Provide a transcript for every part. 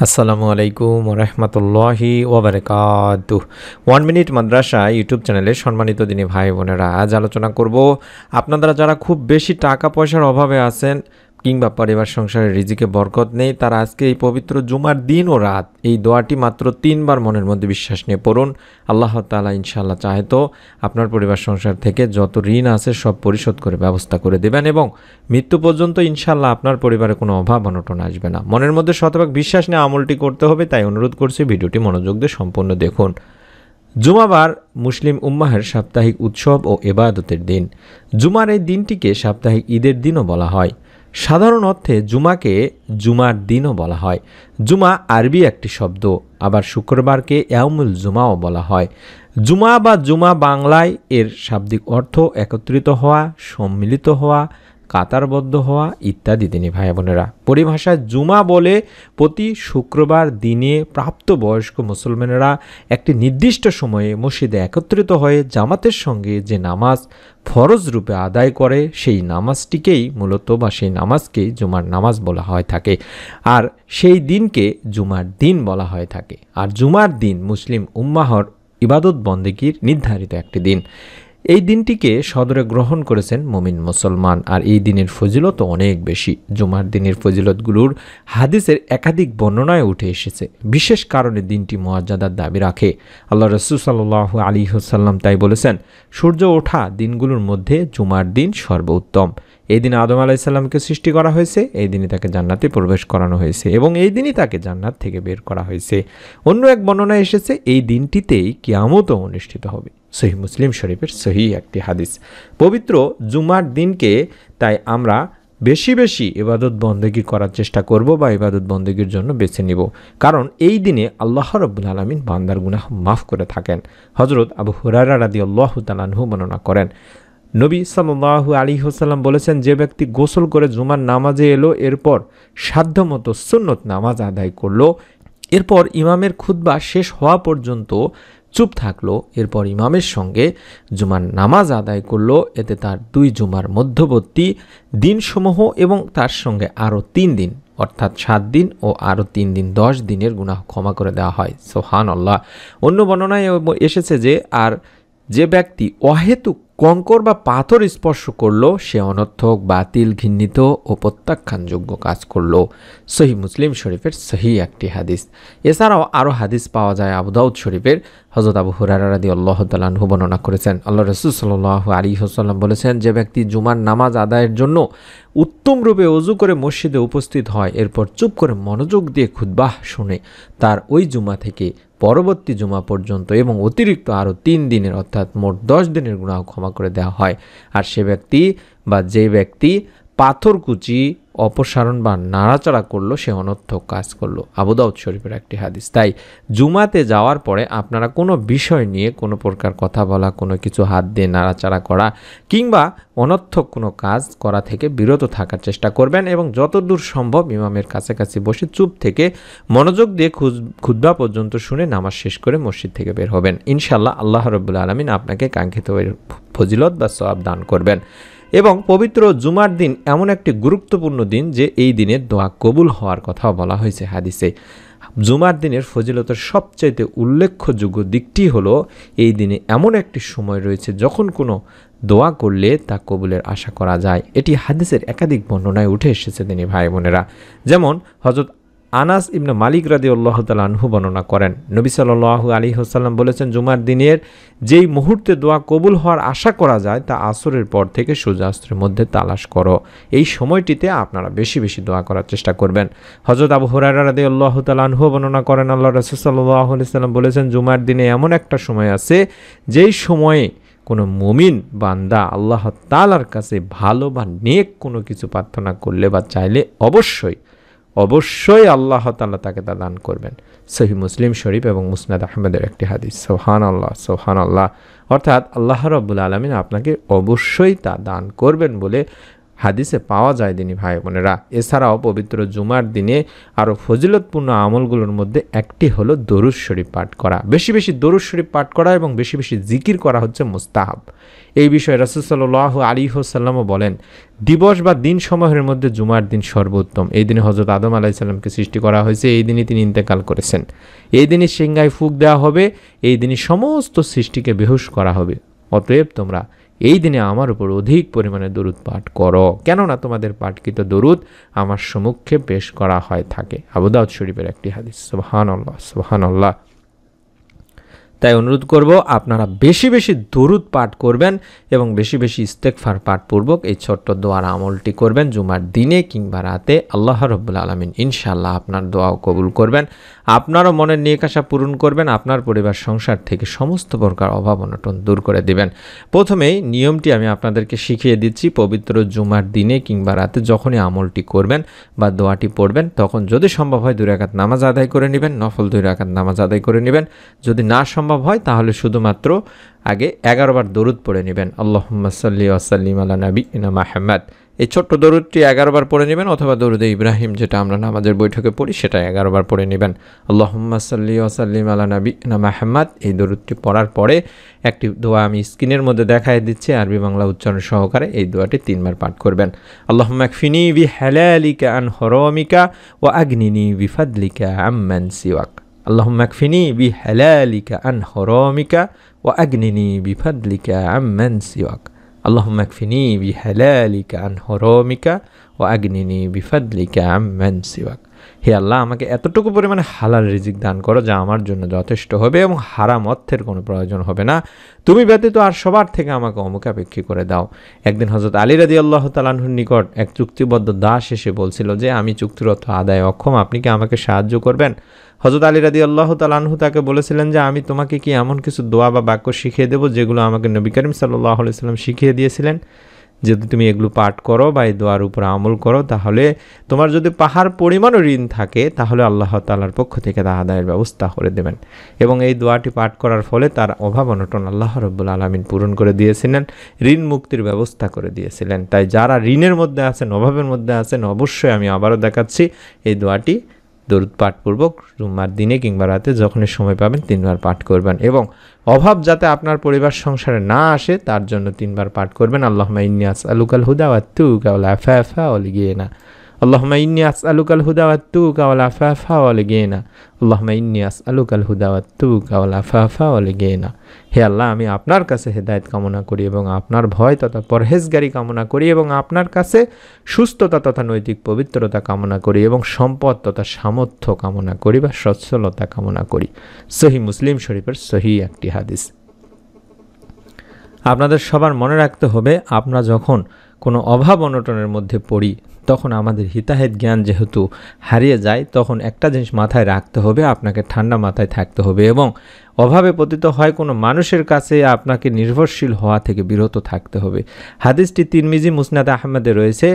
আসসালামু আলাইকুম ওরহমতুল্লাহি ওবারাকাতুহ। 1 মিনিট মাদ্রাসা ইউটিউব চ্যানেলে সম্মানিত দিনী ভাই বোনেরা, আজ আলোচনা করব আপনারা যারা খুব বেশি টাকা পয়সার অভাবে আছেন কিংবা পরিবার সংসারে রিজিকে বরকত নেই, তারা আজকে এই পবিত্র জুমার দিন ও রাত এই দোয়াটি মাত্র 3 বার মনের মধ্যে বিশ্বাস নিয়ে পড়ুন। আল্লাহ তাআলা ইনশাআল্লাহ চাহে তো আপনার পরিবার সংসার থেকে যত ঋণ আছে সব পরিশোধ করে ব্যবস্থা করে দেবেন এবং মৃত্যু পর্যন্ত ইনশাআল্লাহ আপনার পরিবারে কোনো অভাব অনটন আসবে না। মনের মধ্যে শতভাগ বিশ্বাস নিয়ে আমলটি করতে হবে, তাই অনুরোধ করছি ভিডিওটি মনোযোগ দিয়ে সম্পূর্ণ দেখুন। জুমাবার মুসলিম উম্মাহের সাপ্তাহিক উৎসব ও ইবাদতের দিন। জুমার এই দিনটিকে সাপ্তাহিক ঈদের দিনও বলা হয়। সাধারণ অর্থে জুমাকে জুমার দিনও বলা হয়। জুমা আরবি একটি শব্দ, আবার শুক্রবারকে ইয়াউমুল জুমাও বলা হয়। জুমা বা জুমা বাংলায় এর শাব্দিক অর্থ একত্রিত হওয়া, সম্মিলিত হওয়া, কাতারবদ্ধ হওয়া ইত্যাদি। দিনী ভাই বোনেরা, পরিভাষায় জুমা বলে প্রতি শুক্রবার দিনে প্রাপ্তবয়স্ক মুসলমানেরা একটি নির্দিষ্ট সময়ে মসজিদে একত্রিত হয়ে জামাতের সঙ্গে যে নামাজ ফরজ রূপে আদায় করে সেই নামাজটিকেই মূলত বা সেই নামাজকেই জুমার নামাজ বলা হয় থাকে, আর সেই দিনকে জুমার দিন বলা হয় থাকে। আর জুমার দিন মুসলিম উম্মাহর ইবাদত বন্দেগীর নির্ধারিত একটি দিন। এই দিনটিকে সদরে গ্রহণ করেছেন মুমিন মুসলমান, আর এই দিনের ফজিলত অনেক বেশি। জুমার দিনের ফজিলতগুলোর হাদিসের একাধিক বর্ণনায় উঠে এসেছে। বিশেষ কারণে দিনটি মর্যাদার দাবি রাখে। আল্লাহ রাসূল সাল্লাল্লাহু আলাইহি ওয়াসাল্লাম তাই বলেছেন, সূর্য ওঠা দিনগুলোর মধ্যে জুমার দিন সর্বোত্তম। এই দিনে আদম আলাইহিস সালামকে সৃষ্টি করা হয়েছে, এই দিনে তাকে জান্নাতে প্রবেশ করানো হয়েছে এবং এই দিনই তাকে জান্নাত থেকে বের করা হয়েছে। অন্য এক বর্ণনায় এসেছে এই দিনটিতেই কিয়ামতও অনুষ্ঠিত হবে। সহিহ মুসলিম শরীফের সহিহ একটি হাদিস। পবিত্র জুমার দিনকে তাই আমরা বেশি বেশি ইবাদত বন্দেগী করার চেষ্টা করব বা ইবাদত বন্দেগীর জন্য বেছে নিব, কারণ এই দিনে আল্লাহ রাব্বুল আলামিন বান্দার গুনাহ মাফ করে থাকেন। হযরত আবু হুরায়রা রাদিয়াল্লাহু তাআলা আনহু বর্ণনা করেন, নবী সাল্লাল্লাহু আলাইহি ওয়াসাল্লাম বলেছেন, যে ব্যক্তি গোসল করে জুমার নামাজে এলো, এরপর সাধ্যমতো সুন্নত নামাজ আদায় করলো, এরপর ইমামের খুতবা শেষ হওয়া পর্যন্ত চুপ থাকলো, এরপর ইমামের সঙ্গে জুমার নামাজ আদায় করলো, এতে তার 2 জুমার মধ্যবর্তী দিনসমূহ এবং তার সঙ্গে আরও 3 দিন অর্থাৎ 7 দিন ও আরও 3 দিন 10 দিনের গুনাহ ক্ষমা করে দেওয়া হয়। সুবহানাল্লাহ। অন্য বর্ণনায় এসেছে যে, আর যে ব্যক্তি অহেতুক কঙ্কর বা পাথর স্পর্শ করলো, সে অনর্থক, বাতিল, ঘৃণিত ও প্রত্যাখ্যানযোগ্য কাজ করলো। সহিহ মুসলিম শরীফের সহিহ একটি হাদিস। এছাড়াও আরও হাদিস পাওয়া যায় আবু দাউদ শরীফের। হযরত আবু হুরায়রা রাদিয়াল্লাহু তাআলা আনহু বর্ণনা করেছেন, আল্লাহ রাসূল সাল্লাল্লাহু আলাইহি ওয়াসাল্লাম বলেছেন, যে ব্যক্তি জুমার নামাজ আদায়ের জন্য উত্তম রূপে ওযু করে মসজিদে উপস্থিত হয়, এরপর চুপ করে মনোযোগ দিয়ে খুতবাহ শুনে, তার ওই জুমা থেকে পরবর্তী জুমা পর্যন্ত এবং অতিরিক্ত আরও 3 দিনের অর্থাৎ মোট 10 দিনের গুনাহ ক্ষমা করে দেওয়া হয়। আর সে ব্যক্তি বা যে ব্যক্তি পাথরকুচি অপসারণ বা নাড়াচাড়া করলো, সে অনর্থক কাজ করলো। আবু দাউদ শরীফের একটি হাদিস। তাই জুমাতে যাওয়ার পরে আপনারা কোনো বিষয় নিয়ে কোনো প্রকার কথা বলা, কোনো কিছু হাত দিয়ে নাড়াচাড়া করা কিংবা অনর্থক কোনো কাজ করা থেকে বিরত থাকার চেষ্টা করবেন এবং যতদূর সম্ভব ইমামের কাছাকাছি বসে চুপ থেকে মনোযোগ দিয়ে খুতবা পর্যন্ত শুনে নামাজ শেষ করে মসজিদ থেকে বের হবেন। ইনশাআল্লাহ আল্লাহ রাব্বুল আলামিন আপনাকে কাঙ্ক্ষিত ফজিলত বা সওয়াব দান করবেন। এবং পবিত্র জুমার দিন এমন একটি গুরুত্বপূর্ণ দিন যে এই দিনের দোয়া কবুল হওয়ার কথাও বলা হয়েছে হাদিসে। জুমার দিনের ফজিলতের সবচাইতে উল্লেখযোগ্য দিকটি হলো, এই দিনে এমন একটি সময় রয়েছে যখন কোনো দোয়া করলে তা কবুলের আশা করা যায়। এটি হাদিসের একাধিক বর্ণনায় উঠে এসেছে দিনী ভাই বোনেরা। যেমন হযরত আনাস ইবনে মালিক রাদিয়াল্লাহু তাআলা আনহু বর্ণনা করেন, নবী সাল্লাল্লাহু আলাইহি ওয়াসাল্লাম বলেছেন, জুমার দিনের যেই মুহূর্তে দোয়া কবুল হওয়ার আশা করা যায় তা আসরের পর থেকে সূর্যাস্তের মধ্যে তালাশ করো। এই সময়টিতে আপনারা বেশি বেশি দোয়া করার চেষ্টা করবেন। হযরত আবু হুরায়রা রাদিয়াল্লাহু তাআলা আনহু বর্ণনা করেন, আল্লাহ রাসূল সাল্লাল্লাহু আলাইহি ওয়াসাল্লাম বলেছেন, জুমার দিনে এমন একটা সময় আছে যেই সময়ে কোনো মুমিন বান্দা আল্লাহ তাআলার কাছে ভালো বা নেক কোনো কিছু প্রার্থনা করলে বা চাইলে অবশ্যই আল্লাহ তাআলা তাকে তা দান করবেন। সহিহ মুসলিম শরীফ এবং মুসনাদ আহমেদের একটি হাদিস। সুবহানাল্লাহ, সুবহানাল্লাহ। অর্থাৎ আল্লাহ রাব্বুল আলামিন আপনাকে অবশ্যই তা দান করবেন বলে হাদিসে পাওয়া যায় দিনী ভাই বোনেরা। এছাড়াও পবিত্র জুমার দিনে আরও ফজিলতপূর্ণ আমলগুলোর মধ্যে একটি হলো দরুদ শরীফ পাঠ করা। বেশি বেশি দরুদ শরীফ পাঠ করা এবং বেশি বেশি জিকির করা হচ্ছে মুস্তাহাব। এই বিষয়ে রাসূল সাল্লাল্লাহু আলাইহি ওয়াসাল্লামও বলেন, দিবস বা দিন সমূহের মধ্যে জুমার দিন সর্বোত্তম। এই দিনে হযরত আদম আলাইহিস সালামকে সৃষ্টি করা হয়েছে, এই দিনই তিনি ইন্তেকাল করেছেন। এই দিনই সিংহায় ফুঁক দেওয়া হবে, এই দিনই সমস্ত সৃষ্টিকে বেহুশ করা হবে। অতএব তোমরা এই দিনে আমার উপর অধিক পরিমাণে দরুদ পাঠ করো, কেননা তোমাদের পাঠকৃত দরুদ আমার সম্মুখে পেশ করা হয় থাকে। আবু দাউদ শরীফের একটি হাদিস। সুবহানাল্লাহ, সুবহানাল্লাহ। তাই অনুরোধ করব আপনারা বেশি বেশি দরুদ পাঠ করবেন এবং বেশি বেশি ইস্তেগফার পাঠপূর্বক এই ছোট্ট দোয়ার আমলটি করবেন জুমার দিনে কিংবা রাতে। আল্লাহ রাব্বুল আলামিন ইনশাআল্লাহ আপনার দোয়াও কবুল করবেন, আপনারও মনের নেক আশা পূরণ করবেন, আপনার পরিবার সংসার থেকে সমস্ত প্রকার অভাব অনটন দূর করে দিবেন। প্রথমেই নিয়মটি আমি আপনাদেরকে শিখিয়ে দিচ্ছি। পবিত্র জুমার দিনে কিংবা রাতে যখনই আমলটি করবেন বা দোয়াটি পড়বেন, তখন যদি সম্ভব হয় 2 রাকাত নামাজ আদায় করে নেবেন, নফল 2 রাকাত নামাজ আদায় করে নেবেন। যদি না সম্ভব হয় তাহলে শুধুমাত্র আগে 11 বার দরুদ পড়ে নেবেন, আল্লাহুম্মা সাল্লি ওয়া সাল্লিম আলা নাবিয়িনা মুহাম্মদ। এই ছোট্ট দরুদটি 11 বার পড়ে নেবেন, অথবা দরুদে ইব্রাহিম যেটা আমরা নামাজের বৈঠকে পড়ি সেটা 11 বার পড়ে নেবেন, আল্লাহুম্মা সাল্লি ওয়া সাল্লিম আলা নাবিয়িনা মুহাম্মদ। এই দরুদটি পড়ার পরে একটি দোয়া আমি স্ক্রিনের মধ্যে দেখায় দিচ্ছি আরবি বাংলা উচ্চারণ সহকারে। এই দোয়াটি 3 বার পাঠ করবেন। আল্লাহুম্মা কফিনি বিহালালিকা আন হারামিকা ওয়া আগনিনি বিফাদলিকা আম্মান সিওয়াক। আল্লাহুম্মা কফিনি বিহালালিকা আন হারামিকা ওয়া আগনিনি বিফাদলিকা আম্মান সিওয়াক। আল্লাহুম্মা কফিনি বিহালালিকা আন হারামিকা ওয়া আগনিনি বিফাদলিকা আম্মান সিওয়াক। হে আল্লাহ, আমাকে এতটুকু পরিমাণে হালাল রিজিক দান করো যা আমার জন্য যথেষ্ট হবে এবং হারাম অর্থের কোনো প্রয়োজন হবে না। তুমি ব্যতীত আর সবার থেকে আমাকে অমুখাপেক্ষী করে দাও। একদিন হযরত আলী রাদিয়াল্লাহু তাআলা আনহুর নিকট এক চুক্তিবদ্ধ দাস এসে বলছিল যে, আমি চুক্তির অর্থ আদায়ে অক্ষম, আপনি কি আমাকে সাহায্য করবেন? হযরত আলী রাদিয়াল্লাহু তাআলা আনহু তাকে বলেছিলেন যে, আমি তোমাকে কি এমন কিছু দোয়া বা বাক্য শিখিয়ে দেব যেগুলো আমাকে নবী করিম সাল্লাল্লাহু আলাইহি ওয়াসাল্লাম শিখিয়ে দিয়েছিলেন। যদি তুমি এগুলো পাঠ করো বা এই দোয়ার উপর আমল করো, তাহলে তোমার যদি পাহাড় পরিমাণও ঋণ থাকে তাহলে আল্লাহ তাআলার পক্ষ থেকে তা আদায়ের ব্যবস্থা করে দেবেন। এবং এই দোয়াটি পাঠ করার ফলে তার অভাব অনটন আল্লাহ রাব্বুল আলামিন পূরণ করে দিয়েছিলেন, ঋণ মুক্তির ব্যবস্থা করে দিয়েছিলেন। তাই যারা ঋণের মধ্যে আছেন, অভাবের মধ্যে আছেন, অবশ্যই আমি আবারও দেখাচ্ছি এই দোয়াটি দরুদ পাঠপূর্বক জুম্মার দিনে কিংবা রাতে যখনই সময় পাবেন 3 বার পাঠ করবেন। এবং অভাব যাতে আপনার পরিবার সংসারে না আসে তার জন্য 3 বার পাঠ করবেন, আল্লাহুম্মা ইন্নী আসআলুকাল হুদা ওয়াত তুকা ওয়াল আফাফা ওয়াল গিনা। আল্লাহুম্মা ইন্নী আসআলুকাল হুদা ওয়াত তুকা ওয়াল আফাফা ওয়াল গিনা। আল্লাহুম্মা ইন্নী আসআলুকাল হুদা ওয়াত তুকা ওয়াল আফাফা ওয়াল গিনা। হে আল্লাহ, আমি আপনার কাছে হেদায়েত কামনা করি এবং আপনার ভয় তথা পরহেজগারি কামনা করি এবং আপনার কাছে সুস্থতা তথা নৈতিক পবিত্রতা কামনা করি এবং সম্পদ তথা সামর্থ্য কামনা করি বা সচ্ছলতা কামনা করি। সহিহ মুসলিম শরীফের সহিহ একটি হাদিস। আপনাদের সবার মনে রাখতে হবে, আমরা যখন কোনো অভাব অনটনের মধ্যে পড়ি তখন আমাদের হিতাহিত জ্ঞান যেহেতু হারিয়ে যায়, তখন একটা জিনিস মাথায় রাখতে হবে, আপনাকে ঠান্ডা মাথায় থাকতে হবে এবং অভাবে পতিত হয় কোনো মানুষের কাছে আপনাকে নির্ভরশীল হওয়া থেকে বিরত থাকতে হবে। হাদিসটি তিরমিজি মুসনাদ আহমদে রয়েছে,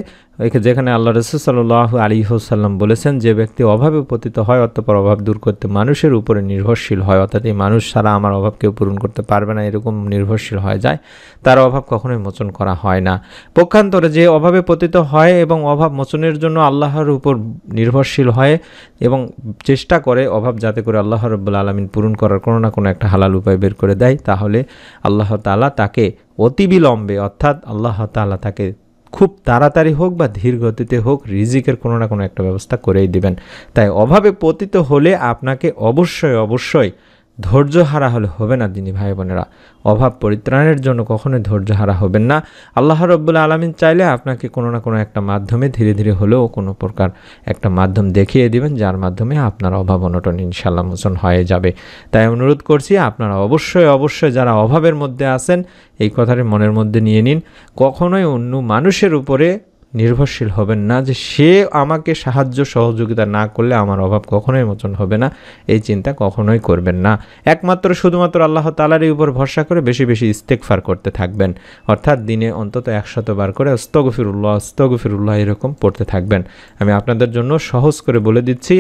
যেখানে আল্লাহ রাসূল সাল্লাল্লাহু আলাইহি ওয়াসাল্লাম বলেছেন, যে ব্যক্তি অভাবে পতিত হয় অতঃপর অভাব দূর করতে মানুষের উপরে নির্ভরশীল হয়, অর্থাৎ এই মানুষ ছাড়া আমার অভাব কেউ পূরণ করতে পারবে না, এরকম নির্ভরশীল হয়ে যায়, তার অভাব কখনোই মোচন করা হয় না। পক্ষান্তরে যে অভাবে পতিত হয় এবং অভাব মোচনের জন্য আল্লাহর উপর নির্ভরশীল হয় এবং চেষ্টা করে অভাব যাতে করে আল্লাহ রাব্বুল আলামিন পূরণ করার কোনো না কোনো একটা হালাল উপায় বের করে দেয়, তাহলে আল্লাহ তাআলা তাকে অতি বিলম্বে, অর্থাৎ আল্লাহ তাআলা তাকে খুব তাড়াতাড়ি হোক বা ধীর গতিতে হোক রিজিকের কোনো না কোনো একটা ব্যবস্থা করেই দিবেন। তাই অভাবে পতিত হলে আপনাকে অবশ্যই ধৈর্য হারা হলে হবে না দিনী ভাই বোনেরা। অভাব পরিত্রাণের জন্য কখনোই ধৈর্য হারা হবেন না। আল্লাহ রাব্বুল আলামিন চাইলে আপনাকে কোনো না কোনো একটা মাধ্যমে ধীরে ধীরে হলেও কোনো প্রকার একটা মাধ্যম দেখিয়ে দিবেন, যার মাধ্যমে আপনার অভাব অনটন ইনশাআল্লাহ মোচন হয়ে যাবে। তাই অনুরোধ করছি, আপনারা অবশ্যই যারা অভাবের মধ্যে আছেন এই কথাটি মনের মধ্যে নিয়ে নিন, কখনোই অন্য মানুষের উপরে নির্ভরশীল হবেন না যে সে আমাকে সাহায্য সহযোগিতা না করলে আমার অভাব কখনোই মোচন হবে না, এই চিন্তা কখনোই করবেন না। একমাত্র শুধুমাত্র আল্লাহ তাআলারই উপর ভরসা করে বেশি বেশি ইস্তেগফার করতে থাকবেন, অর্থাৎ দিনে অন্তত 100 বার করে আস্তাগফিরুল্লাহ এরকম পড়তে থাকবেন। আমি আপনাদের জন্য সহজ করে বলে দিচ্ছি,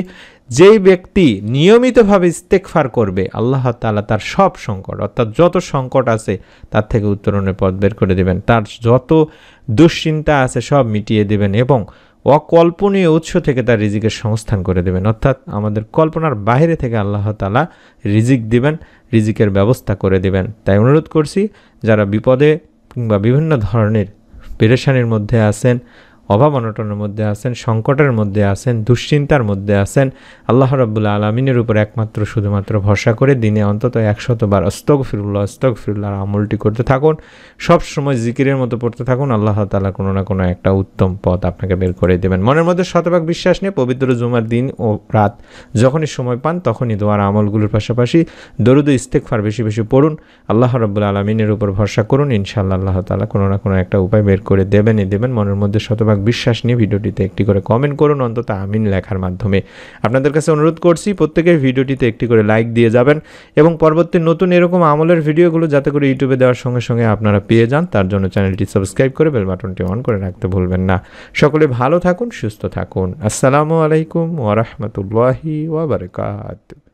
যেই ব্যক্তি নিয়মিতভাবে ইস্তেগফার করবে আল্লাহ তাআলা তার সব সংকট অর্থাৎ যত সংকট আছে তার থেকে উত্তরণের পথ বের করে দেবেন, তার যত দুশ্চিন্তা আছে সব মিটিয়ে দেবেন এবং অকল্পনীয় উৎস থেকে তার রিজিকের সংস্থান করে দেবেন। অর্থাৎ আমাদের কল্পনার বাইরে থেকে আল্লাহ তাআলা রিজিক দিবেন, রিজিকের ব্যবস্থা করে দেবেন। তাই অনুরোধ করছি, যারা বিপদে কিংবা বিভিন্ন ধরনের পেরেশানির মধ্যে আছেন, অভাব অনটনের মধ্যে আছেন, সংকটের মধ্যে আছেন, দুশ্চিন্তার মধ্যে আছেন, আল্লাহ রাব্বুল আলামিনের উপর একমাত্র শুধুমাত্র ভরসা করে দিনে অন্তত 100 বার আস্তাগফিরুল্লাহ আমলটি করতে থাকুন। সব সময় জিকিরের মতো পড়তে থাকুন। আল্লাহ তাআলা কোনো না কোনো একটা উত্তম পথ আপনাকে বের করে দেবেন। মনের মধ্যে শতভাগ বিশ্বাস নিয়ে পবিত্র জুমার দিন ও রাত যখনই সময় পান তখনই দোয়ার আমলগুলোর পাশাপাশি দরুদ ও ইস্তেগফার বেশি বেশি পড়ুন। আল্লাহ রাব্বুল আলামিনের উপর ভরসা করুন, ইনশাআল্লাহ আল্লাহ তাআলা কোনো না কোনো একটা উপায় বের করে দেবেনই দেবেন। মনের মধ্যে শতভাগ বিশ্বাস নিয়ে ভিডিওটিতে একটি করে কমেন্ট করুন, অন্তত আমিন লেখার মাধ্যমে। আপনাদের কাছে অনুরোধ করছি প্রত্যেকের ভিডিওটিতে একটি করে লাইক দিয়ে যাবেন এবং পরবর্তী নতুন এরকম আমলের ভিডিওগুলো যাতে করে ইউটিউবে দেওয়ার সঙ্গে সঙ্গে আপনারা পেয়ে যান, তার জন্য চ্যানেলটি সাবস্ক্রাইব করে বেল বাটনটি অন করে রাখতে ভুলবেন না। সকলে ভালো থাকুন, সুস্থ থাকুন। আসসালামু আলাইকুম ওয়া রাহমাতুল্লাহি ওয়া বারাকাতুহু।